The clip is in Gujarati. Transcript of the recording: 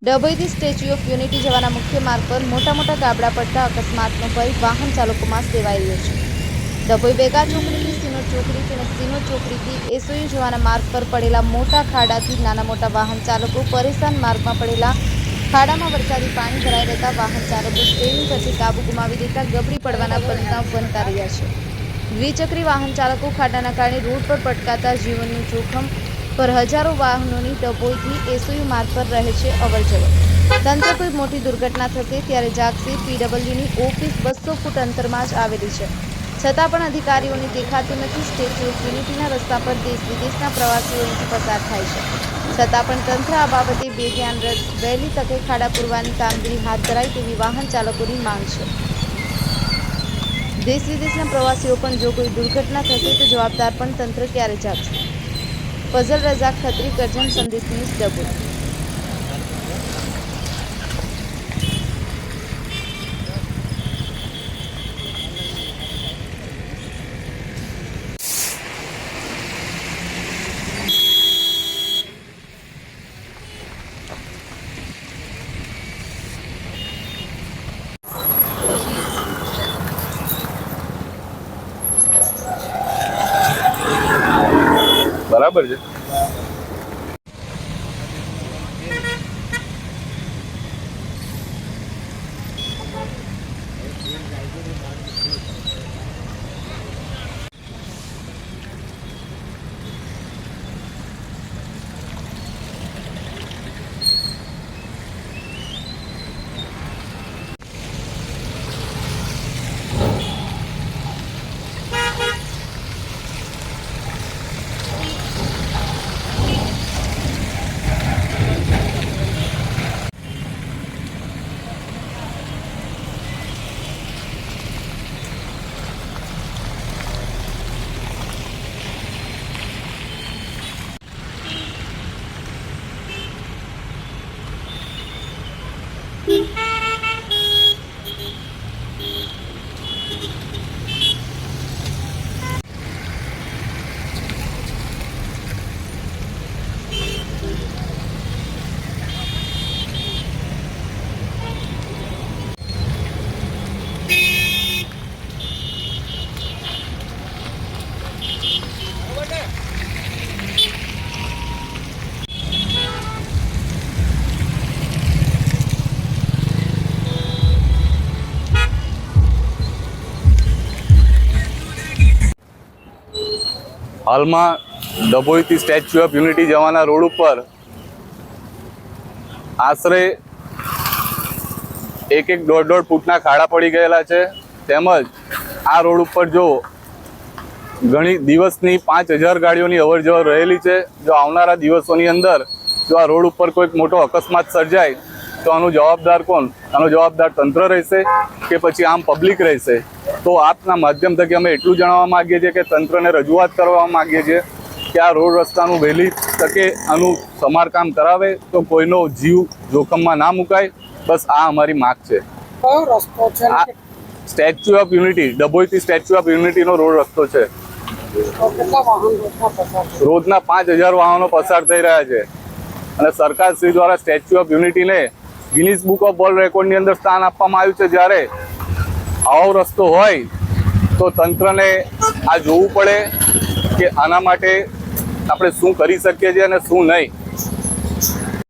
ડભોઈથી સ્ટેચ્યુ ઓફ યુનિટી જવાના મુખ્ય માર્ગ પર મોટા ગાબડા પડતા અકસ્માતનો ભય વાહન ચાલકોમાં સેવાઈ રહ્યો છે। ડભોઈ બેગા ચોકડીથી સિનોર ચોકડી અને સિનોર ચોકડીથી એસઓયુ જવાના માર્ગ પર પડેલા મોટા ખાડાથી નાના વાહન ચાલકો પરેશાન। માર્ગમાં પડેલા ખાડામાં વરસાદી પાણી ભરાઈ રહેતા વાહન ચાલકો સ્ટીયરિંગ પરથી કાબુ ગુમાવી દેતા ગબડી પડવાના બનાવ બનતા રહ્યા છે। દ્વિચક્રી વાહન ચાલકો ખાડાના કારણે રોડ પર પટકાતા જીવનનું જોખમ પર હજારો વાહનોની ડભોઈથી એસઓયુ માર્ગ પર રહે છે અવરજવર। તંત્ર કોઈ મોટી દુર્ઘટના થશે ત્યારે જાગશે। પીડબ્લ્યુની ઓફિસ 200 ફૂટ અંતરમાં જ આવેલી છે, છતાં પણ અધિકારીઓને દેખાતું નથી। સ્ટેચ્યુ ઓફ યુનિટીના રસ્તા પર દેશ વિદેશના પ્રવાસીઓ અહીંથી પસાર થાય છે, છતાં પણ તંત્ર આ બાબતે બેધ્યાન વહેલી તકે ખાડા પૂરવાની કામગીરી હાથ ધરાય તેવી વાહન ચાલકોની માંગ છે। દેશ વિદેશના પ્રવાસીઓ પણ જો કોઈ દુર્ઘટના થશે તો જવાબદાર પણ તંત્ર ક્યારે જાગશે? ફઝલ રઝાક ખત્રી, કરજણ, સંદેશ ન્યૂઝ, ડભોઈ। બરાબર છે। હાલમાં ડભોઈથી સ્ટેચ્યુ ઓફ યુનિટી જવાના રોડ ઉપર આશરે 1-1.5 ફૂટના ખાડા પડી ગયેલા છે। તેમજ આ રોડ ઉપર જો ઘણી દિવસની 5000 ગાડીઓની અવરજવર રહેલી છે। જો આવનારા દિવસોની અંદર જો આ રોડ ઉપર કોઈક મોટો અકસ્માત સર્જાય તો આનો જવાબદાર કોણ? આનો જવાબદાર તંત્ર રહેશે કે પછી આમ પબ્લિક રહેશે? તો આપના માધ્યમ થકી અમે એટલું જણાવવા માંગીએ છીએ કે તંત્રને રજૂઆત કરવા માંગીએ છીએ કે આ રોડ રસ્તાનું વહેલી તકે આનું સમારકામ કરાવે તો કોઈનો જીવ જોખમમાં ના મુકાય। બસ આ અમારી માંગ છે। કયો રસ્તો છે? આ સ્ટેચ્યુ ઓફ યુનિટી, ડભોઈથી સ્ટેચ્યુ ઓફ યુનિટીનો રોડ રસ્તો છે। કેટલા વાહન રોજના પસાર છે? રોજના 5000 વાહનો પસાર થઈ રહ્યા છે અને સરકાર શ્રી દ્વારા સ્ટેચ્યુ ઓફ યુનિટીને ગિનીસ બુક ઓફ વર્લ્ડ રેકોર્ડની અંદર સ્થાન આપવામાં આવ્યું છે। જ્યારે આવો રસ્તો હોય તો તંત્રને આ જોવું પડે કે આના માટે આપણે શું કરી શકીએ છીએ અને શું નહીં।